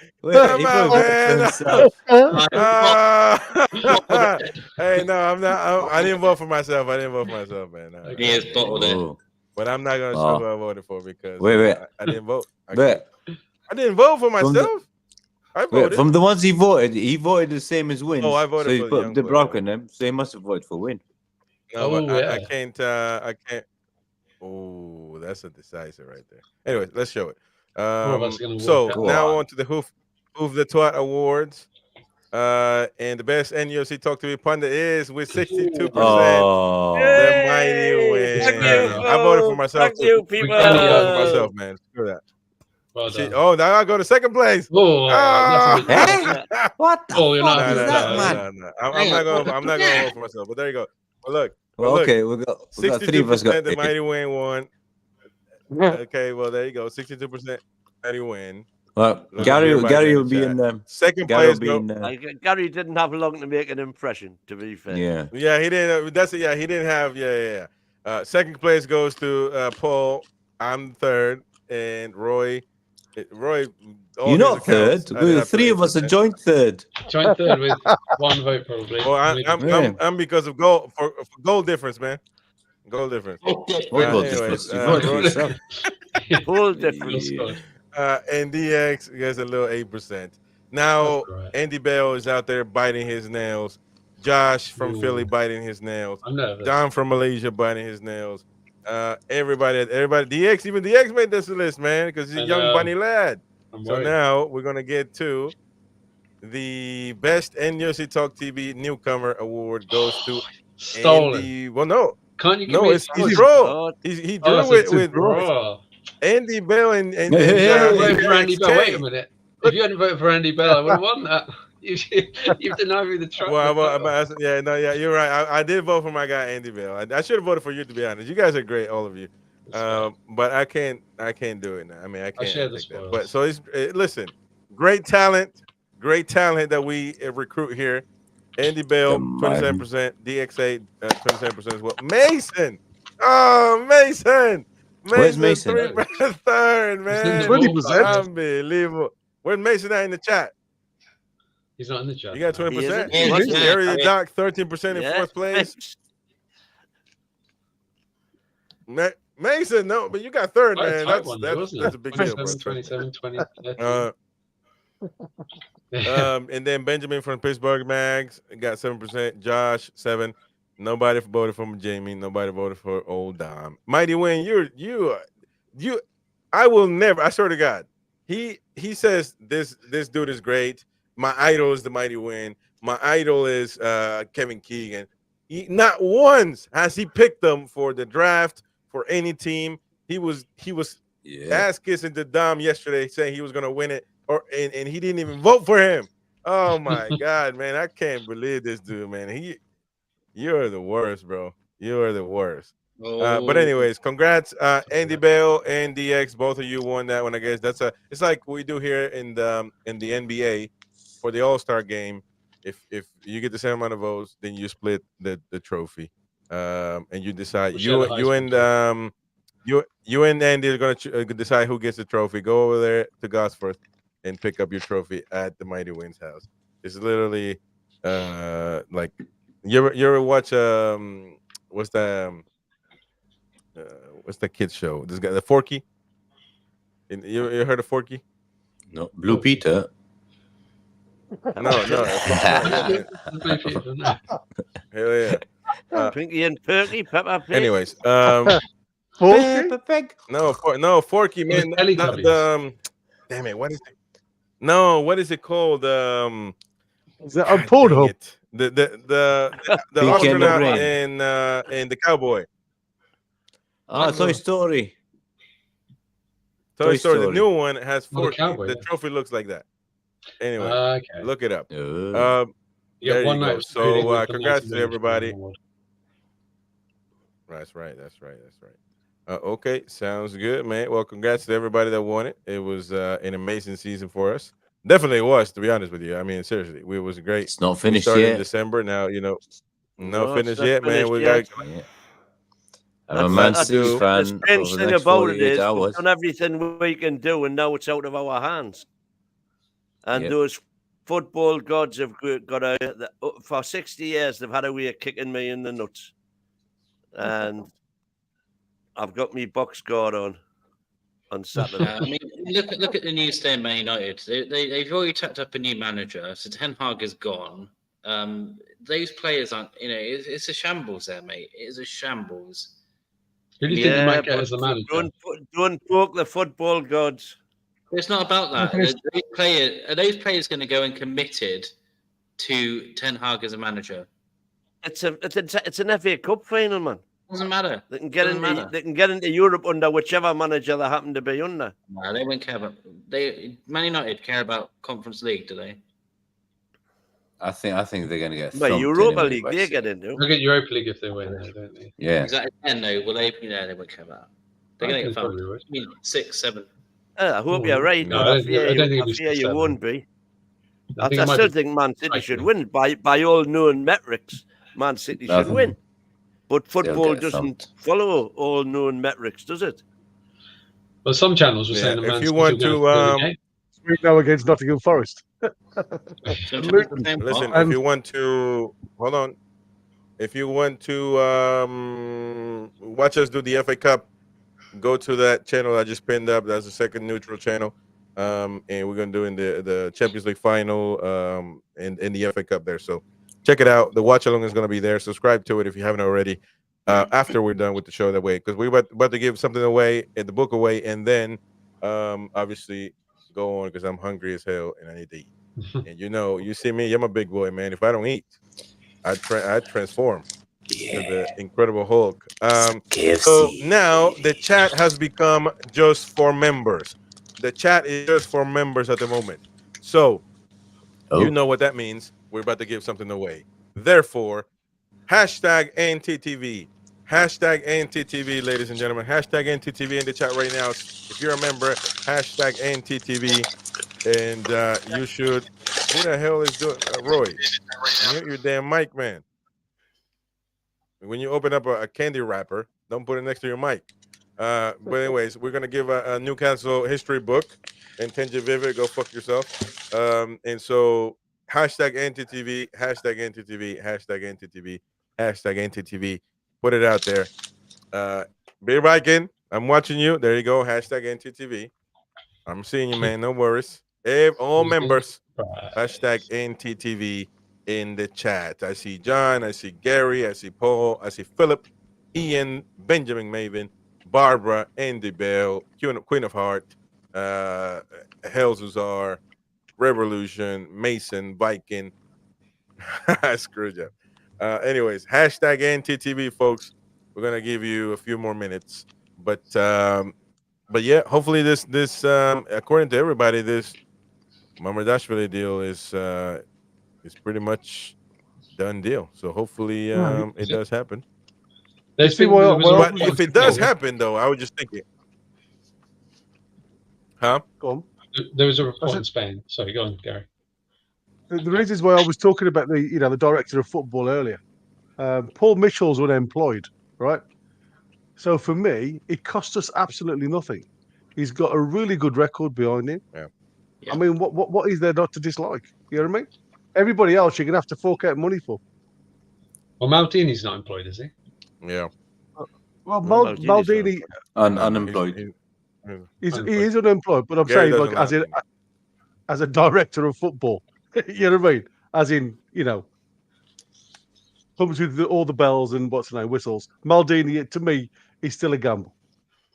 Hey, no, I'm not. I didn't vote for myself. Man. No. He has bottled it. But I'm not gonna show who I voted for because I didn't vote. I didn't vote for myself. I voted. From the ones he voted the same as Win. Oh, I voted for the young the boy, broken them, so he must have voted for Win. No, but I can't. I can't. Oh, that's a decisive right there. Anyways, let's show it. So now on to the Hoof the Twat Awards. And the best NUFC Talk TV pundit is with 62%. The mighty Win. I voted for myself. Thank you, people. I voted for myself, man. Screw that. Well done. Oh, now I go to second place. Oh, What the fuck is that, man? No. I'm not gonna vote for myself. But there you go. Well, look. Okay, we got 3 of us got the mighty Win won. Okay, well there you go. 62% mighty Win. Well, Gary will be in second place. Gary didn't have long to make an impression, to be fair. Yeah, he didn't. He didn't have. Second place goes to Paul. I'm third, and Roy. You're not third. The 3 of us are joint third. Joint third with 1 vote probably. Well, I'm because of goal for goal difference, man. Goal difference. Goal difference. You voted for yourself. Goal difference. And DX gets a little 8%. Now Andy Bell is out there biting his nails. Josh from Philly biting his nails. Don from Malaysia biting his nails. Everybody, DX, even DX made this list, man, because he's a young bunny lad. So now we're gonna get to the best NUFC Talk TV newcomer award goes to Andy. Well, no, can't you? No, it's draw. He drew with Andy Bell and voted for Andy Bell. Wait a minute. If you hadn't voted for Andy Bell, I would have won that. You've denied me the trophy. You're right. I did vote for my guy Andy Bell. I should have voted for you, to be honest. You guys are great, all of you. But I can't do it now. I mean, I can't. share the spoils. But so listen, great talent that we recruit here. Andy Bell, 27%. DXA, 27% as well. Mason. Oh, Mason. Where's Mason? Third, man. 20%. Unbelievable. Where's Mason at in the chat? He's not in the chat. You got 20%. Yeah, Gary the Doc, 13% in fourth place. Mason, no, but you got third, man. That's a big deal, bro. 27, 20. And then Benjamin from Pittsburgh Mags got 7%. Josh 7. Nobody voted for Jamie. Nobody voted for old Dom. Mighty Win, you. I will never. I swear to God, he says this dude is great. My idol is the Mighty Win. My idol is Kevin Keegan. Not once has he picked them for the draft for any team. He was ass kissing to Dom yesterday, saying he was gonna win it, and he didn't even vote for him. Oh my God, man, I can't believe this dude, man. You're the worst, bro. You are the worst. But anyways, congrats, Andy Bell and DX. Both of you won that one. I guess it's like we do here in the NBA for the All-Star game. If you get the same amount of votes, then you split the trophy, and you decide. You and Andy are gonna decide who gets the trophy. Go over there to Gosforth and pick up your trophy at the Mighty Win's house. It's literally like you ever watch what's the kids show? This guy, the Forky. You heard of Forky? No, Blue Peter. No. Hell yeah. Pinky and Perky, Peppa Pig. Anyways, Peppa Pig. No, Forky, man. Damn it, what is it? No, what is it called? Is that on Pornhub? The astronaut and the cowboy. Toy Story. Toy Story. The new one has Forky. Cowboy, the trophy looks like that. Anyway, look it up. Yeah, there one you night go. of screening So with the congrats to multi-million everybody. award. That's right. Okay, sounds good, man. Well, congrats to everybody that won it. It was an amazing season for us. Definitely was, to be honest with you. I mean, seriously, it was great. It's not We finished started in yet. December. Now, you know, No, no it's finished not yet, man. finished We yet. got Yeah. I'm a Man City The fan strange for the thing next about it 48 is we've hours. done everything we can do, and now it's out of our hands. And Yep. those football gods have got for 60 years, they've had a way of kicking me in the nuts. And I've got me box guard on Saturday. I mean, look at the news there, Man United. They've already tapped up a new manager, so Ten Hag is gone. Those players aren't, you know, it's a shambles there, mate. It is a shambles. Who do you think you might get as the manager? Don't poke the football gods. It's not about that. Are those players going to go and committed to Ten Hag as a manager? It's an FA Cup final, man. Doesn't matter. They can get into Europe under whichever manager they happen to be under. No, they won't care about. Man United care about Conference League, do they? I think they're going to get. Well, Europa League, they get into. They'll get Europa League if they win, though, don't they? Yeah. Exactly. And no, well, they won't care about. They're going to get found. 6, 7. I hope you're right. No, but I don't think I fear you won't be. I think it might still be think Man City should win by all known metrics. Man City should win, but football doesn't follow all known metrics, does it? Well, some channels were saying that if you want to, now against Nottingham Forest. Listen, if you want to, hold on. If you want to watch us do the FA Cup, go to that channel I just pinned up. That's the second neutral channel. And we're going to do in the Champions League final in the FA Cup there. So check it out. The watch along is going to be there. Subscribe to it if you haven't already. After we're done with the show that way, because we're about to give something away, the book away, and then obviously go on because I'm hungry as hell and I need to eat. And you see me, I'm a big boy, man. If I don't eat, I transform to the Incredible Hulk. So now the chat has become just for members. The chat is just for members at the moment. So you know what that means. We're about to give something away. Therefore, hashtag NTTV. Hashtag NTTV, ladies and gentlemen. Hashtag NTTV in the chat right now. If you're a member, hashtag NTTV. And you should. Who the hell is doing? Roy, mute your damn mic, man. When you open up a candy wrapper, don't put it next to your mic. But anyways, we're gonna give a Newcastle history book. Intention Vivid, go fuck yourself. And so hashtag NTTV, hashtag NTTV, hashtag NTTV, hashtag NTTV. Put it out there. Beer Viking, I'm watching you. There you go. Hashtag NTTV. I'm seeing you, man. No worries. All members. Hashtag NTTV in the chat. I see John. I see Gary. I see Paul. I see Philip, Ian, Benjamin Maven, Barbara, Andy Bell, Queen of Heart, Helzuzar, Revolution, Mason, Viking. Screwed up. Anyways, hashtag NTTV, folks. We're gonna give you a few more minutes, but yeah, hopefully this according to everybody, this MAMARDASHVILLI deal is pretty much done deal. So hopefully it does happen. But if it does happen, though, I was just thinking, huh? Go on. There was a report in Spain. Sorry, go on, Gary. The reasons why I was talking about the director of football earlier. Paul Mitchell's unemployed, right? So for me, it cost us absolutely nothing. He's got a really good record behind him. Yeah. I mean, what is there not to dislike? You know what I mean? Everybody else you're gonna have to fork out money for. Well, Maldini's not employed, is he? Yeah. Well, Maldini unemployed. He is unemployed, but I'm saying like as a director of football. You know what I mean? As in, comes with all the bells and whistles. Maldini, to me, is still a gamble.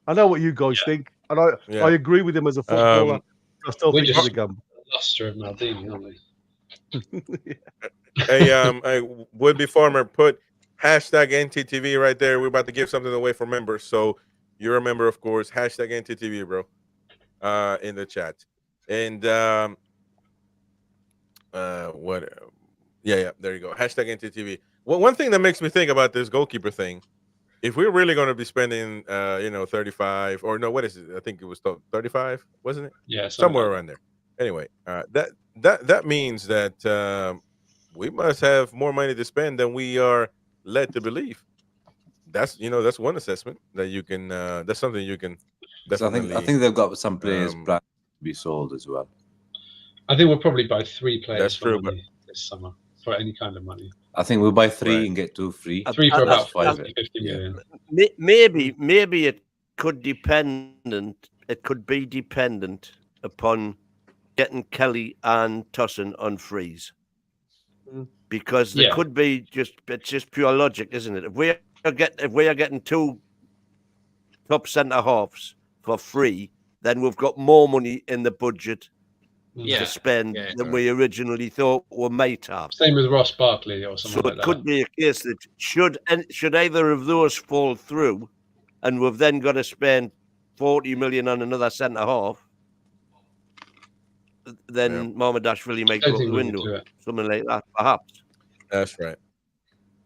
I know what you guys think, and I agree with him as a footballer. I still think he's a gamble. Luster of Maldini, aren't we? A would-be farmer put hashtag NTTV right there. We're about to give something away for members, so you're a member, of course. Hashtag NTTV, bro, in the chat. And Yeah, there you go. Hashtag NTTV. Well, one thing that makes me think about this goalkeeper thing, if we're really going to be spending, 35 or no, what is it? I think it was 35, wasn't it? Yeah, somewhere around there. Anyway, that means that we must have more money to spend than we are led to believe. That's one assessment that you can. That's something you can definitely. I think they've got some players planned to be sold as well. I think we'll probably buy 3 players That's true, but this summer for any kind of money. I think we'll buy 3 and get 2 free. 3 for about 50 million. Maybe it could be dependent upon getting Kelly and Tussin on freeze, because there could be it's just pure logic, isn't it? If we are getting 2 top centre halves for free, then we've got more money in the budget to spend than we originally thought we might have. Same with Ross Barkley or something like that. So it could be a case that should either of those fall through, and we've then got to spend 40 million on another centre half, then Mamardashvili might go out the window. Something like that, perhaps. That's right.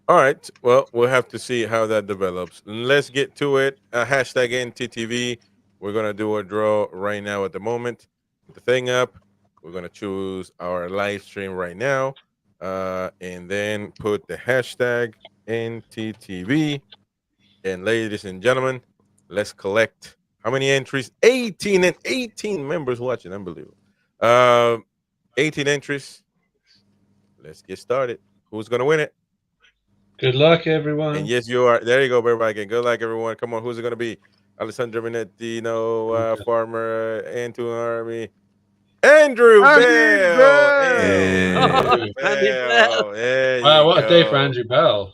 All right. Well, we'll have to see how that develops. Let's get to it. Hashtag NTTV. We're going to do a draw right now at the moment. Put the thing up. We're going to choose our live stream right now. And then put the hashtag NTTV. And ladies and gentlemen, let's collect how many entries? 18 members watching. Unbelievable. 18 entries. Let's get started. Who's going to win it? Good luck, everyone. And yes, you are. There you go, everybody. Again. Good luck, everyone. Come on. Who's it going to be? Alessandro Minettino, Farmer, Antoine Army, Andrew Bell. Wow, what a day for Andrew Bell.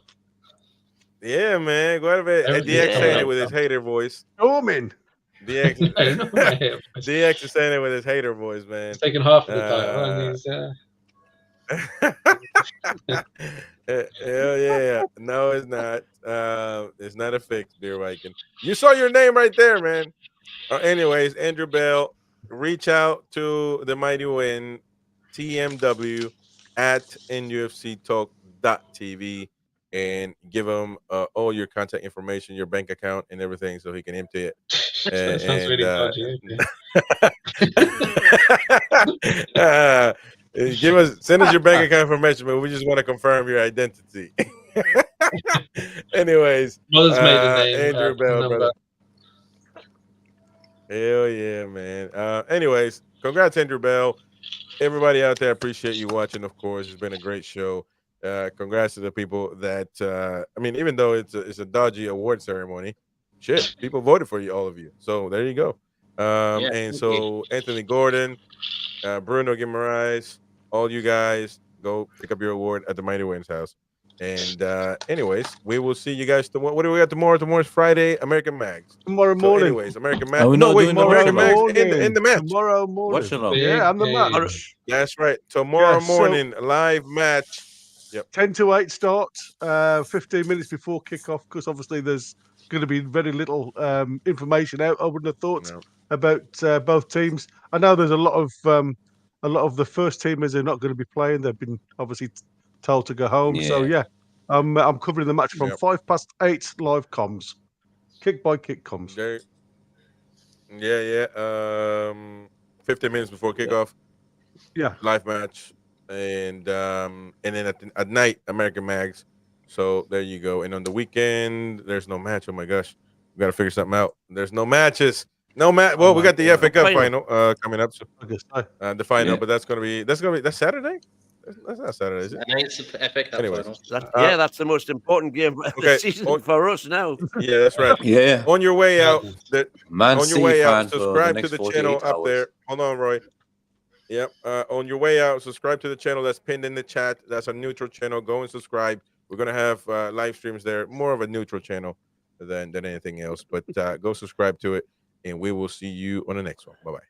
Yeah, man. Go ahead. DX saying it with his hater voice. Norman. DX is saying it with his hater voice, man. He's taking half of the title. Hell yeah. No, it's not. It's not a fix, Beer Viking. You saw your name right there, man. Anyways, Andrew Bell, reach out to the Mighty Win TMW at NUFCtalk.tv and give him all your contact information, your bank account, and everything, so he can empty it. That sounds really dodgy. Send us your bank account information, but we just want to confirm your identity. Anyways, mother's maiden name, Andrew Bell, brother. Hell yeah, man. Anyways, congrats, Andrew Bell. Everybody out there, appreciate you watching. Of course, it's been a great show. Congrats to the people that even though it's a dodgy award ceremony, shit, people voted for you, all of you. So there you go. And so Anthony Gordon, Bruno Guimaraes, all you guys, go pick up your award at the Mighty Wayne's house. And anyways, we will see you guys tomorrow. What do we got tomorrow? Tomorrow's Friday, American Mags. Tomorrow morning. Anyways, American Mags. American Mags in the match. Tomorrow morning. Yeah, and the match. That's right. Tomorrow morning, live match. Yep. 10 to 8 start, 15 minutes before kickoff, because obviously there's going to be very little information out, I wouldn't have thought, about both teams. I know there's a lot of the first teamers are not going to be playing. They've been obviously told to go home. Yeah. So yeah, I'm covering the match from 8:05 live comms, kick by kick comms. Okay. Yeah. 15 minutes before kickoff. Yeah. Live match, and then at night American Mags. So there you go. And on the weekend, there's no match. Oh my gosh, we got to figure something out. There's no matches. No match. Well, we got the FA Cup final coming up. So the final, but that's Saturday. That's not Saturday, is it? It's the FA Cup final. That's the most important game of the season for us now. Yeah, that's right. Yeah. On your way out, subscribe to the channel up there. Hold on, Roy. Yep. On your way out, subscribe to the channel that's pinned in the chat. That's a neutral channel. Go and subscribe. We're gonna have live streams there. More of a neutral channel than anything else. But go subscribe to it, and we will see you on the next one. Bye bye.